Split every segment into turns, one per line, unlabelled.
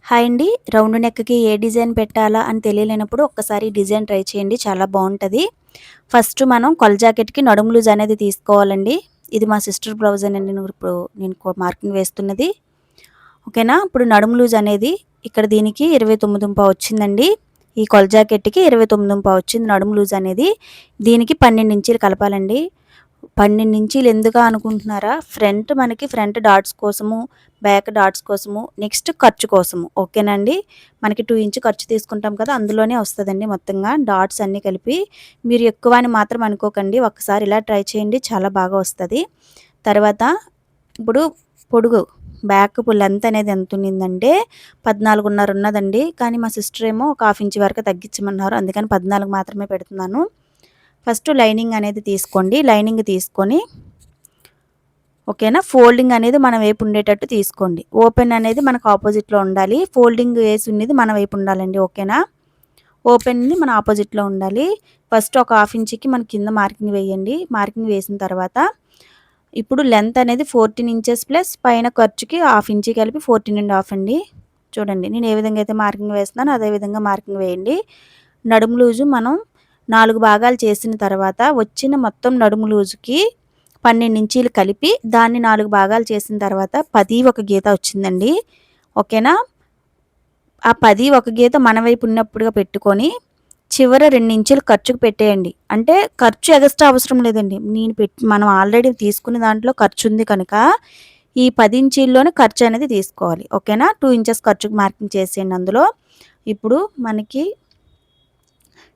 Hi అండి. Round నెక్‌కి ఏ design పెట్టాలా అని తెలియలేనప్పుడు ఒక్కసారి ఈ డిజైన్ ట్రై చేయండి. చాలా బావుంటది. ఫస్ట్ మనం కొల జాకెట్‌కి నడుము లూజ్ అనేది తీసుకోవాలండి. ఇది మా సిస్టర్ బ్లౌజేనండి. నేను మార్కింగ్ వేస్తున్నది. ఓకేనా. ఇప్పుడు నడుము లూజ్ అనేది ఇక్కడ దీనికి 29.5 వచ్చిందండి. ఈ కొల జాకెట్‌కి 29.5 వచ్చింది నడుము లూజ్ అనేది. దీనికి 12 ఇంచీలు కలపాలండి. 12 ఇంచీలు ఎందుకా అనుకుంటున్నారా? ఫ్రంట్ డాట్స్ కోసము, బ్యాక్ డాట్స్ కోసము, నెక్స్ట్ ఖర్చు కోసము. ఓకేనా అండి. మనకి 2 ఇంచ్ ఖర్చు తీసుకుంటాం కదా! అందులోనే వస్తదండి మొత్తంగా డాట్స్ అన్నీ కలిపి. మీరు ఎక్కువ అని మాత్రం అనుకోకండి. ఒక్కసారి ఇలా ట్రై చేయండి. చాలా బాగా వస్తది. తర్వాత ఇప్పుడు పొడుగు లెంత్ అనేది ఎంతుండిందంటే 14.5 ఉన్నదండి. కానీ మా సిస్టర్ ఏమో ఒక హాఫ్ ఇంచ్ వరకు తగ్గించమన్నారు. అందుకని 14 మాత్రమే పెడుతున్నాను. ఫస్ట్ లైనింగ్ అనేది తీసుకోండి. లైనింగ్ తీసుకొని ఓకేనా. ఫోల్డింగ్ అనేది మన వైపు ఉండేటట్టు తీసుకోండి. ఓపెన్ అనేది మనకు ఆపోజిట్‌లో ఉండాలి. ఫోల్డింగ్ వేసి ఉన్నది మన వైపు ఉండాలండి. ఓకేనా. ఓపెన్‌ది మన ఆపోజిట్‌లో ఉండాలి. ఫస్ట్ ఒక హాఫ్ ఇంచ్‌కి మన కింద మార్కింగ్ వేయండి. మార్కింగ్ వేసిన తర్వాత ఇప్పుడు లెంత్ అనేది 14 ఇంచెస్ ప్లస్ పైన ఖర్చుకి హాఫ్ ఇంచ్ కలిపి 14.5 అండి. చూడండి నేను ఏ విధంగా అయితే మార్కింగ్ వేస్తున్నానో అదే విధంగా మార్కింగ్ వేయండి. నడుము లూజు మనం 4 భాగాలు చేసిన తర్వాత వచ్చిన మొత్తం నడుము లూజుకి 12 ఇంచీలు కలిపి దాన్ని 4 భాగాలు చేసిన తర్వాత 10 ఒక గీత వచ్చిందండి. ఓకేనా. ఆ 10 ఒక గీత మన వైపు ఉన్నప్పుడుగా పెట్టుకొని చివర 2 ఇంచులు ఖర్చుకు పెట్టేయండి. అంటే ఖర్చు ఎగస్ట్రా అవసరం లేదండి. మనం ఆల్రెడీ తీసుకున్న దాంట్లో ఖర్చుంది కనుక ఈ 10 ఇంచీల్లోనే ఖర్చు అనేది తీసుకోవాలి. ఓకేనా. 2 ఇంచెస్ ఖర్చుకు మార్కింగ్ చేసేయండి అందులో. ఇప్పుడు మనకి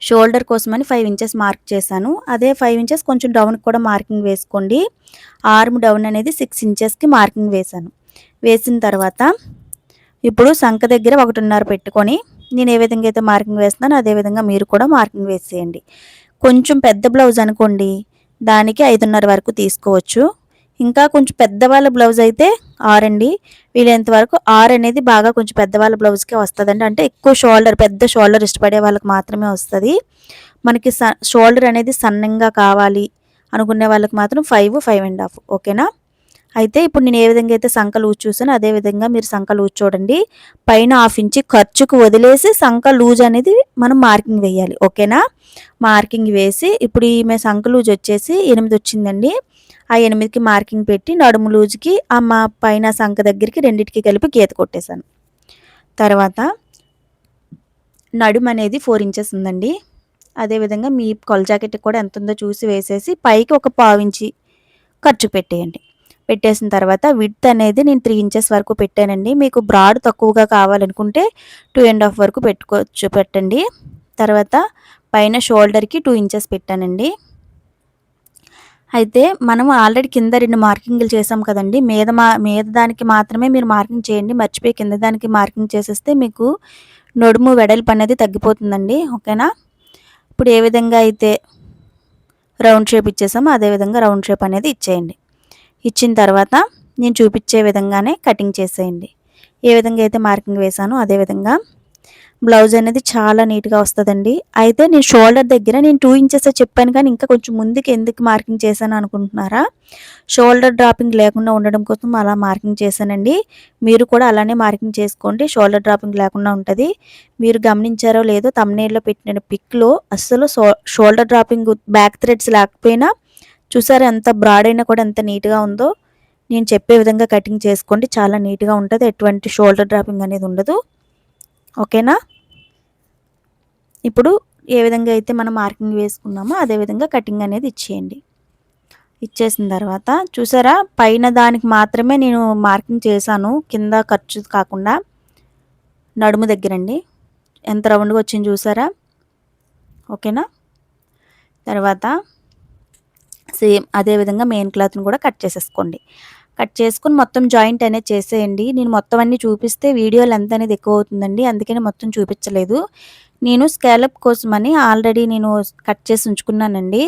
షోల్డర్ కోసమని 5 ఇంచెస్ మార్క్ చేశాను. అదే 5 ఇంచెస్ కొంచెం డౌన్‌కి కూడా మార్కింగ్ వేసుకోండి. ఆర్మ్ డౌన్ అనేది 6 ఇంచెస్‌కి మార్కింగ్ వేశాను. వేసిన తర్వాత ఇప్పుడు సంక దగ్గర 1.5 పెట్టుకొని నేను ఏ విధంగా అయితే మార్కింగ్ వేస్తున్నానో అదే విధంగా మీరు కూడా మార్కింగ్ వేసేయండి. కొంచెం పెద్ద బ్లౌజ్ అనుకోండి దానికి 5.5 వరకు తీసుకోవచ్చు. ఇంకా కొంచెం పెద్దవాళ్ళ బ్లౌజ్ అయితే 6 అండి. వీలైనంత వరకు 6 అనేది బాగా కొంచెం పెద్దవాళ్ళ బ్లౌజ్‌కే వస్తదండి. అంటే ఎక్కువ పెద్ద షోల్డర్ ఇష్టపడే వాళ్ళకి మాత్రమే వస్తది. మనకి షోల్డర్ అనేది సన్నంగా కావాలి అనుకునే వాళ్ళకి మాత్రం 5, 5.5 ఓకేనా. అయితే ఇప్పుడు నేను ఏ విధంగా అయితే సంక లూజ్ చూసానో అదే విధంగా మీరు సంక లూజ్ చూడండి. పైన హాఫ్ ఇంచ్ ఖర్చుకు వదిలేసి సంక లూజ్ అనేది మనం మార్కింగ్ వేయాలి. ఓకేనా. మార్కింగ్ వేసి ఇప్పుడు ఈమె సంక లూజ్ వచ్చేసి 8 వచ్చిందండి. ఆ 8కి మార్కింగ్ పెట్టి నడుము లూజ్‌కి మా పైన సంక దగ్గరికి రెండిటికి కలిపి గీత కొట్టేశాను. తర్వాత నడుము అనేది 4 ఇంచెస్ ఉందండి. అదేవిధంగా మీ కొల జాకెట్‌కి కూడా ఎంత ఉందో చూసి వేసేసి పైకి ఒక పావు ఇంచి ఖర్చు పెట్టేయండి. పెట్టేసిన తర్వాత విడ్త్ అనేది నేను 3 ఇంచెస్ వరకు పెట్టానండి. మీకు బ్రాడ్ తక్కువగా కావాలనుకుంటే 2.5 వరకు పెట్టండి. తర్వాత పైన షోల్డర్‌కి 2 ఇంచెస్ పెట్టానండి. అయితే మనం ఆల్రెడీ కింద 2 మార్కింగ్‌లు చేసాం కదండీ! మీద దానికి మాత్రమే మీరు మార్కింగ్ చేయండి. మర్చిపోయి కింద దానికి మార్కింగ్ చేసేస్తే మీకు నడుము వెడల్పు అనేది తగ్గిపోతుందండి. ఓకేనా. ఇప్పుడు ఏ విధంగా అయితే రౌండ్ షేప్ ఇచ్చేసామో అదే విధంగా రౌండ్ షేప్ అనేది ఇచ్చేయండి. ఇచ్చిన తర్వాత నేను చూపించే విధంగానే కటింగ్ చేసేయండి. ఏ విధంగా అయితే మార్కింగ్ వేసానో అదే విధంగా బ్లౌజ్ అనేది చాలా నీట్‌గా వస్తదండి. అయితే నేను షోల్డర్ దగ్గర నేను 2 ఇంచెసే చెప్పాను కానీ ఇంకా కొంచెం ముందుకు ఎందుకు మార్కింగ్ చేశాను అనుకుంటున్నారా? షోల్డర్ డ్రాపింగ్ లేకుండా ఉండడం కోసం అలా మార్కింగ్ చేశానండి. మీరు కూడా అలానే మార్కింగ్ చేసుకోండి. షోల్డర్ డ్రాపింగ్ లేకుండా ఉంటది. మీరు గమనించారో లేదో థంబ్‌నెయిల్‌లో పెట్టిన పిక్‌లో అస్సలు షోల్డర్ డ్రాపింగ్ బ్యాక్ థ్రెడ్స్ లేకపోయినా చూసారా ఎంత బ్రాడ్ అయినా కూడా ఎంత నీట్‌గా ఉందో. నేను చెప్పే విధంగా కటింగ్ చేసుకోండి. చాలా నీట్‌గా ఉంటది. ఎటువంటి షోల్డర్ డ్రాపింగ్ అనేది ఉండదు. ఓకేనా. ఇప్పుడు ఏ విధంగా అయితే మనం మార్కింగ్ వేసుకున్నామో అదే విధంగా కటింగ్ అనేది ఇచ్చేయండి. ఇచ్చేసిన తర్వాత చూసారా పైన దానికి మాత్రమే నేను మార్కింగ్ చేశాను. కింద ఖర్చు కాకుండా నడుము దగ్గరండి. ఎంత రౌండ్‌గా వచ్చిందో చూసారా? ఓకేనా. తర్వాత సేమ్ అదే విధంగా మెయిన్ క్లాత్‌ని కూడా కట్ చేసేసుకోండి. కట్ చేసుకొని మొత్తం జాయింట్ అనేది చేసేయండి. నేను మొత్తం అన్నీ చూపిస్తే వీడియో లెంత్ అనేది ఎక్కువ అవుతుందండి. అందుకని మొత్తం చూపించలేదు. నేను స్కాలప్ కోసమని ఆల్రెడీ నేను కట్ చేసి ఉంచుకున్నానండి.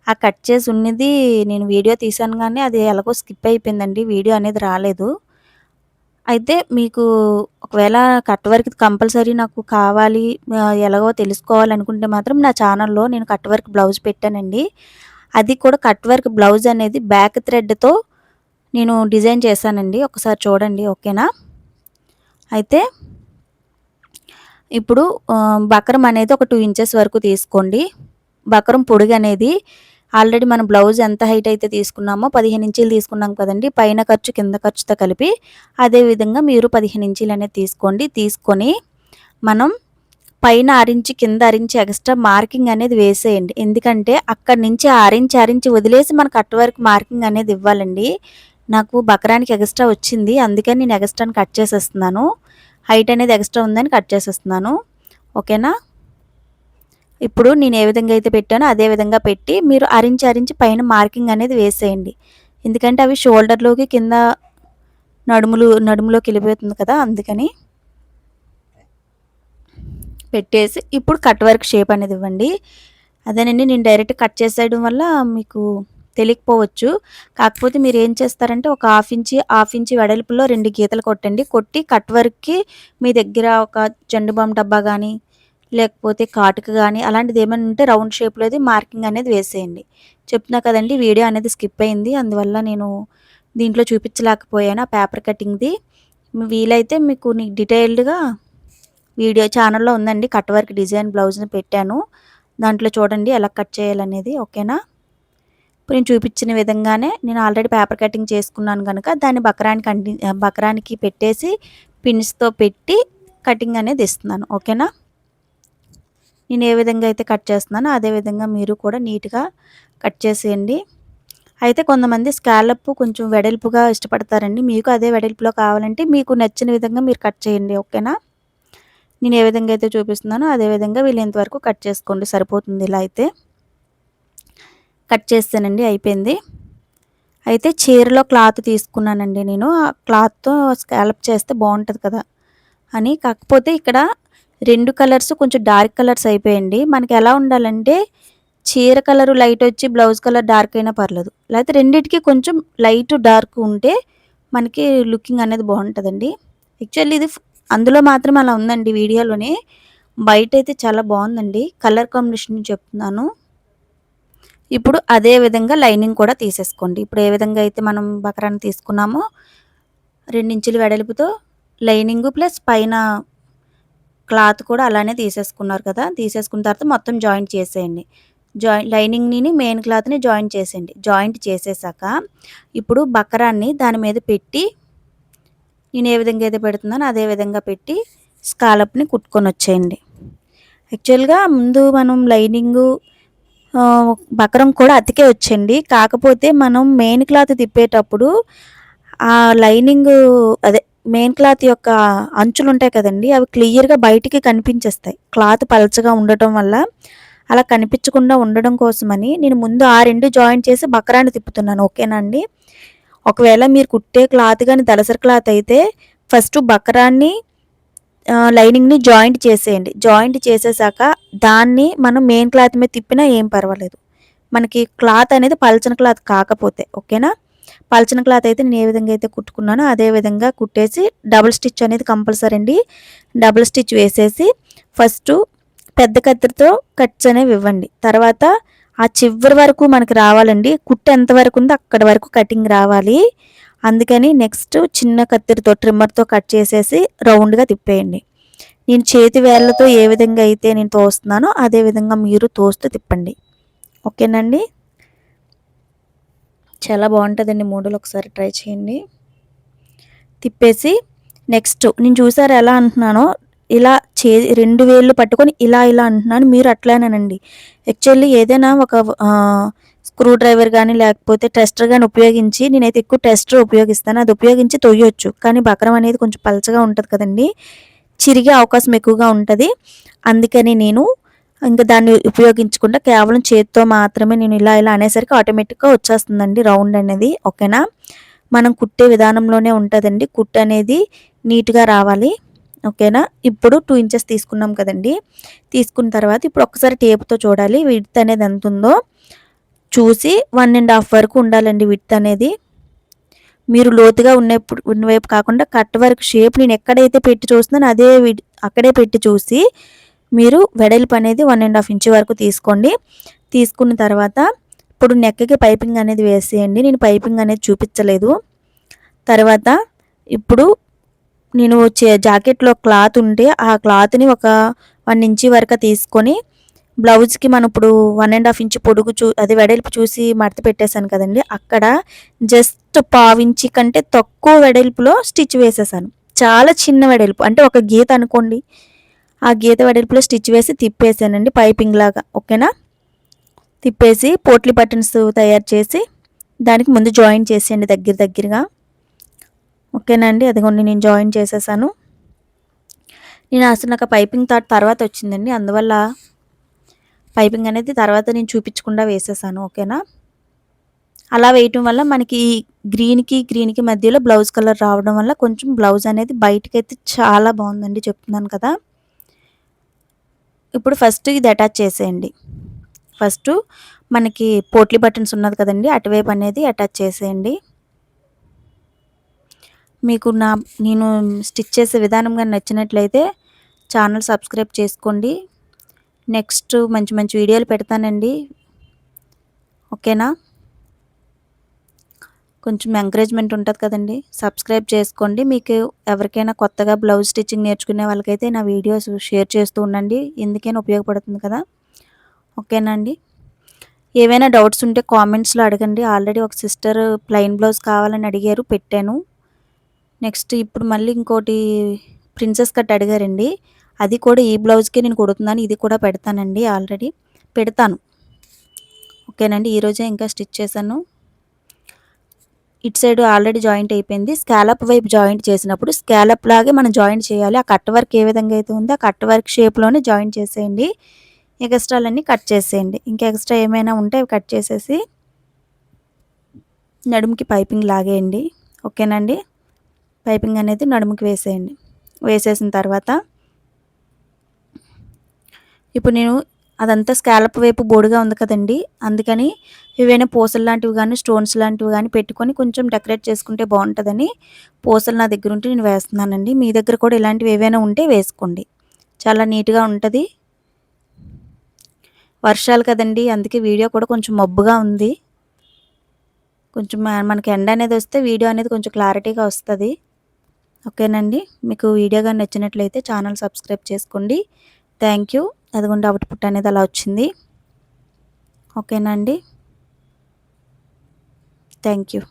ఆ కట్ చేసి ఉన్నది నేను వీడియో తీశాను గానీ అది ఎలాగో స్కిప్ అయిపోయిందండి. వీడియో అనేది రాలేదు. అయితే మీకు ఒకవేళ కట్ వర్క్ కంపల్సరీ నాకు కావాలి ఎలాగో తెలుసుకోవాలనుకుంటే మాత్రం నా ఛానల్‌లో నేను కట్ వర్క్ బ్లౌజ్ పెట్టానండి. అది కూడా కట్ వర్క్ బ్లౌజ్ అనేది బ్యాక్ థ్రెడ్‌తో నేను డిజైన్ చేశానండి. ఒకసారి చూడండి. ఓకేనా. అయితే ఇప్పుడు బక్రం అనేది ఒక 2 ఇంచెస్ వరకు తీసుకోండి. బక్రం పొడుగనేది ఆల్రెడీ మనం బ్లౌజ్ ఎంత హైట్ అయితే తీసుకున్నామో 15 ఇంచీలు తీసుకున్నాం కదండీ! పైన ఖర్చు, కింద ఖర్చుతో కలిపి అదే విధంగా మీరు 15 ఇంచీలు అనేది తీసుకోండి. తీసుకొని మనం పైన అరించి, కింద అరించి ఎక్స్ట్రా మార్కింగ్ అనేది వేసేయండి. ఎందుకంటే అక్కడి నుంచి అరించి వదిలేసి మన కట్ వర్క్ మార్కింగ్ అనేది ఇవ్వాలండి. నాకు బక్రానికి ఎక్స్ట్రా వచ్చింది. అందుకని నేను ఎక్స్ట్రాని కట్ చేసేస్తున్నాను. హైట్ అనేది ఎక్స్ట్రా ఉందని కట్ చేసేస్తున్నాను. ఓకేనా? ఇప్పుడు నేను ఏ విధంగా అయితే పెట్టానో అదే విధంగా పెట్టి మీరు అరించి పైన మార్కింగ్ అనేది వేసేయండి. ఎందుకంటే అవి షోల్డర్‌లోకి కింద నడుములోకి వెళ్ళిపోతుంది కదా! అందుకని. పెట్టేసి ఇప్పుడు కట్ వర్క్ షేప్ అనేది ఇవ్వండి. అదేనండి, నేను డైరెక్ట్ కట్ చేసేయడం వల్ల మీకు తెలియకపోవచ్చు. కాకపోతే మీరు ఏం చేస్తారంటే ఒక హాఫ్ ఇంచి వెడల్పులో 2 గీతలు కొట్టండి. కొట్టి కట్ వర్క్‌కి మీ దగ్గర ఒక జండు బామ్ డబ్బా గానీ, లేకపోతే కాటుక గానీ అలాంటిది ఏమైనా ఉంటే రౌండ్ షేప్‌లోది మార్కింగ్ అనేది వేసేయండి. చెప్తున్నా కదండీ, వీడియో అనేది స్కిప్ అయింది. అందువల్ల నేను దీంట్లో చూపించలేకపోయాను ఆ పేపర్ కటింగ్‌ది. వీలైతే మీకు డీటెయిల్డ్‌గా వీడియో ఛానల్లో ఉందండి. కట్ వర్క్ డిజైన్ బ్లౌజ్‌ని పెట్టాను. దాంట్లో చూడండి ఎలా కట్ చేయాలనేది. ఓకేనా? ఇప్పుడు నేను చూపించిన విధంగానే నేను ఆల్రెడీ పేపర్ కటింగ్ చేసుకున్నాను కనుక దాన్ని బక్రానికి పెట్టేసి పిన్స్‌తో పెట్టి కటింగ్ అనేది ఇస్తున్నాను. ఓకేనా? నేను ఏ విధంగా అయితే కట్ చేస్తున్నానో అదే విధంగా మీరు కూడా నీట్‌గా కట్ చేసేయండి. అయితే కొంతమంది స్కాలప్ కొంచెం వెడల్పుగా ఇష్టపడతారండి. మీకు అదే వెడల్పులో కావాలంటే మీకు నచ్చిన విధంగా మీరు కట్ చేయండి. ఓకేనా? నేను ఏ విధంగా అయితే చూపిస్తున్నానో అదే విధంగా వీలైనంత వరకు కట్ చేసుకోండి, సరిపోతుంది. ఇలా అయితే కట్ చేస్తానండి, అయిపోయింది. అయితే చీరలో క్లాత్ తీసుకున్నానండి నేను. ఆ క్లాత్‌తో స్కాలప్ చేస్తే బాగుంటుంది కదా అని. కాకపోతే ఇక్కడ 2 కలర్స్ కొంచెం డార్క్ కలర్స్ అయిపోయాయండి. మనకి ఎలా ఉండాలంటే చీర కలరు లైట్ వచ్చి బ్లౌజ్ కలర్ డార్క్ అయినా పర్లేదు. లేకపోతే రెండిటికి కొంచెం లైట్ డార్క్ ఉంటే మనకి లుకింగ్ అనేది బాగుంటుందండి. యాక్చువల్లీ ఇది అందులో మాత్రం అలా ఉందండి వీడియోలోనే. బయటైతే చాలా బాగుందండి. కలర్ కాంబినేషన్ చెప్తున్నాను. ఇప్పుడు అదే విధంగా లైనింగ్ కూడా తీసేసుకోండి. ఇప్పుడు ఏ విధంగా అయితే మనం బక్రాన్ని తీసుకున్నామో 2 ఇంచుల వెడల్పుతో లైనింగు ప్లస్ పైన క్లాత్ కూడా అలానే తీసేసుకున్నారు కదా! తీసేసుకున్న తర్వాత మొత్తం జాయింట్ చేసేయండి. లైనింగ్‌ని మెయిన్ క్లాత్‌ని జాయింట్ చేసేయండి. జాయింట్ చేసేసాక ఇప్పుడు బక్రాన్ని దాని మీద పెట్టి నేను ఏ విధంగా అయితే పెడుతున్నానో అదే విధంగా పెట్టి స్కాలప్‌ని కుట్టుకొనొచ్చేయండి. యాక్చువల్‌గా ముందు మనం లైనింగు బక్రం కూడా అతికే వచ్చండి. కాకపోతే మనం మెయిన్ క్లాత్ తిప్పేటప్పుడు ఆ లైనింగు అదే మెయిన్ క్లాత్ యొక్క అంచులుంటాయి కదండీ! అవి క్లియర్‌గా బయటికి కనిపించేస్తాయి. క్లాత్ పలచగా ఉండటం వల్ల అలా కనిపించకుండా ఉండడం కోసమని నేను ముందు ఆ 2 జాయింట్ చేసి బక్రాన్ని తిప్పుతున్నాను. ఓకేనా అండి? ఒకవేళ మీరు కుట్టే క్లాత్ గాని దళసరి క్లాత్ అయితే ఫస్ట్ బక్రాన్ని లైనింగ్‌ని జాయింట్ చేసేయండి. జాయింట్ చేసేసాక దాన్ని మనం మెయిన్ క్లాత్ మీద తిప్పినా ఏం పర్వాలేదు. మనకి క్లాత్ అనేది పల్చన క్లాత్ కాకపోతే. ఓకేనా? పల్చన క్లాత్ అయితే నేను ఏ విధంగా అయితే కుట్టుకున్నానో అదే విధంగా కుట్టేసి డబుల్ స్టిచ్ అనేది కంపల్సరీ అండి. డబుల్ స్టిచ్ వేసేసి ఫస్టు పెద్ద కత్తిరితో కట్స్ అనేవి ఇవ్వండి. తర్వాత ఆ చివరి వరకు మనకి రావాలండి. కుట్టు ఎంత వరకు ఉందో అక్కడి వరకు కటింగ్ రావాలి. అందుకని నెక్స్ట్ చిన్న కత్తిరితో ట్రిమ్మర్‌తో కట్ చేసేసి రౌండ్‌గా తిప్పేయండి. నేను చేతి వేళ్ళతో ఏ విధంగా అయితే నేను తోస్తున్నానో అదే విధంగా మీరు తోస్తూ తిప్పండి. ఓకేనండి? చాలా బాగుంటుందండి. మోడల్ ఒకసారి ట్రై చేయండి. తిప్పేసి నెక్స్ట్ నేను చూసారా ఎలా అంటున్నానో ఇలా 2 వేళ్ళు పట్టుకొని ఇలా అంటున్నాను. మీరు అట్లానేనండి. యాక్చువల్లీ ఏదైనా ఒక స్క్రూ డ్రైవర్ గానీ లేకపోతే టెస్టర్ గానీ ఉపయోగించి నేనైతే ఎక్కువ టెస్టర్ ఉపయోగిస్తాను. అది ఉపయోగించి తొయ్యొచ్చు. కానీ బక్రం అనేది కొంచెం పలచగా ఉంటది కదండీ! చిరిగే అవకాశం ఎక్కువగా ఉంటది. అందుకని నేను ఇంక దాన్ని ఉపయోగించకుండా కేవలం చేత్తో మాత్రమే నేను ఇలా అనేసరికి ఆటోమేటిక్‌గా వచ్చేస్తుందండి రౌండ్ అనేది. ఓకేనా? మనం కుట్టే విధానంలోనే ఉంటదండి. కుట్టు అనేది నీట్‌గా రావాలి. ఓకేనా? ఇప్పుడు 2 ఇంచెస్ తీసుకున్నాం కదండీ! తీసుకున్న తర్వాత ఇప్పుడు ఒక్కసారి టేప్‌తో చూడాలి విడ్త్ అనేది ఎంతుందో చూసి 1 ½ వరకు ఉండాలండి విడ్త్ అనేది. మీరు లోతుగా ఉన్నవైపు కాకుండా కట్ వర్క్ షేప్ నేను ఎక్కడైతే పెట్టి చూస్తున్నానో అదే అక్కడే పెట్టి చూసి మీరు వెడల్పు అనేది 1 ½ ఇంచ్ వరకు తీసుకోండి. తీసుకున్న తర్వాత ఇప్పుడు నెక్‌కి పైపింగ్ అనేది వేసేయండి. నేను పైపింగ్ అనేది చూపించలేదు. తర్వాత ఇప్పుడు నేను జాకెట్‌లో క్లాత్ ఉంటే ఆ క్లాత్‌ని ఒక 1 ఇంచ్ వరకు తీసుకొని బ్లౌజ్‌కి మనం ఇప్పుడు 1 ½ ఇంచ్ పొడుగు అదే వెడల్పు చూసి మడత పెట్టేసాను కదండీ! అక్కడ జస్ట్ పావించి కంటే తక్కువ వెడల్పులో స్టిచ్ వేసేసాను. చాలా చిన్న వెడల్పు అంటే ఒక గీత అనుకోండి. ఆ గీత వెడల్పులో స్టిచ్ వేసి తిప్పేసానండి పైపింగ్‌లాగా. ఓకేనా? తిప్పేసి పోట్లీ బటన్స్ తయారు చేసి దానికి ముందు జాయిన్ చేసేయండి దగ్గరగా. ఓకేనా అండి? అదిగోండి నేను జాయిన్ చేసేసాను. నేను అసలు నాకు పైపింగ్ థాట్ తర్వాత వచ్చిందండి. అందువల్ల పైపింగ్ అనేది తర్వాత నేను చూపించకుండా వేసేసాను. ఓకేనా? అలా వేయటం వల్ల మనకి గ్రీన్‌కి మధ్యలో బ్లౌజ్ కలర్ రావడం వల్ల కొంచెం బ్లౌజ్ అనేది బయటకైతే చాలా బాగుందండి చెప్తున్నాను కదా! ఇప్పుడు ఫస్ట్ ఇది అటాచ్ చేసేయండి. ఫస్టు మనకి పోట్లీ బటన్స్ ఉన్నది కదండీ! అటువైపు అనేది అటాచ్ చేసేయండి. మీకు నేను స్టిచ్ చేసే విధానం గాని నచ్చినట్లయితే ఛానల్ సబ్స్క్రైబ్ చేసుకోండి. నెక్స్ట్ మంచి మంచి వీడియోలు పెడతానండి. ఓకేనా? కొంచెం ఎంకరేజ్‌మెంట్ ఉంటది కదండీ! సబ్స్క్రైబ్ చేసుకోండి. మీకు ఎవరికైనా కొత్తగా బ్లౌజ్ స్టిచ్చింగ్ నేర్చుకునే వాళ్ళకైతే నా వీడియోస్ షేర్ చేస్తూ ఉండండి. ఎందుకైనా ఉపయోగపడుతుంది కదా! ఓకేనా అండి? ఏవైనా డౌట్స్ ఉంటే కామెంట్స్‌లో అడగండి. ఆల్రెడీ ఒక సిస్టర్ ప్లెయిన్ బ్లౌజ్ కావాలని అడిగారు, పెట్టాను. నెక్స్ట్ ఇప్పుడు మళ్ళీ ఇంకోటి ప్రిన్సెస్ కట్ అడిగారండి. అది కూడా ఈ బ్లౌజ్‌కే నేను కుడుతున్నాను. ఇది కూడా పెడతానండి ఆల్రెడీ. పెడతాను. ఓకేనండి. ఈరోజే ఇంకా స్టిచ్ చేశాను. ఇటు సైడ్ ఆల్రెడీ జాయింట్ అయిపోయింది. స్కాలప్ వైపు జాయింట్ చేసినప్పుడు స్కాలప్ లాగే మనం జాయింట్ చేయాలి. ఆ కట్ వర్క్ ఏ విధంగా అయితే ఉందో ఆ కట్ వర్క్ షేప్‌లోనే జాయింట్ చేసేయండి. ఎగస్ట్రాలన్నీ కట్ చేసేయండి. ఇంకా ఎక్స్ట్రా ఏమైనా ఉంటే అవి కట్ చేసేసి నడుముకి పైపింగ్ లాగేయండి. ఓకేనండి. పైపింగ్ అనేది నడుముకి వేసేయండి. వేసేసిన తర్వాత ఇప్పుడు నేను అదంతా స్కాలప్ వైపు బోడుగా ఉంది కదండీ! అందుకని ఏవైనా పూసలు లాంటివి గానీ, స్టోన్స్ లాంటివి గానీ పెట్టుకొని కొంచెం డెకరేట్ చేసుకుంటే బావుంటదని పూసలు నా దగ్గర ఉంటే నేను వేస్తున్నానండి. మీ దగ్గర కూడా ఇలాంటివి ఏవైనా ఉంటే వేసుకోండి. చాలా నీట్‌గా ఉంటది. వర్షాలు కదండీ! అందుకే వీడియో కూడా కొంచెం మబ్బుగా ఉంది. కొంచెం మనకి ఎండ అనేది వస్తే వీడియో అనేది కొంచెం క్లారిటీగా వస్తది. ఓకేనండి. మీకు వీడియో గాని నచ్చినట్లయితే ఛానల్ సబ్స్క్రైబ్ చేసుకోండి. Thank you. అదిగోండి అవుట్‌పుట్ అనేది అలా వచ్చింది. ఓకేనా అండి. Thank you.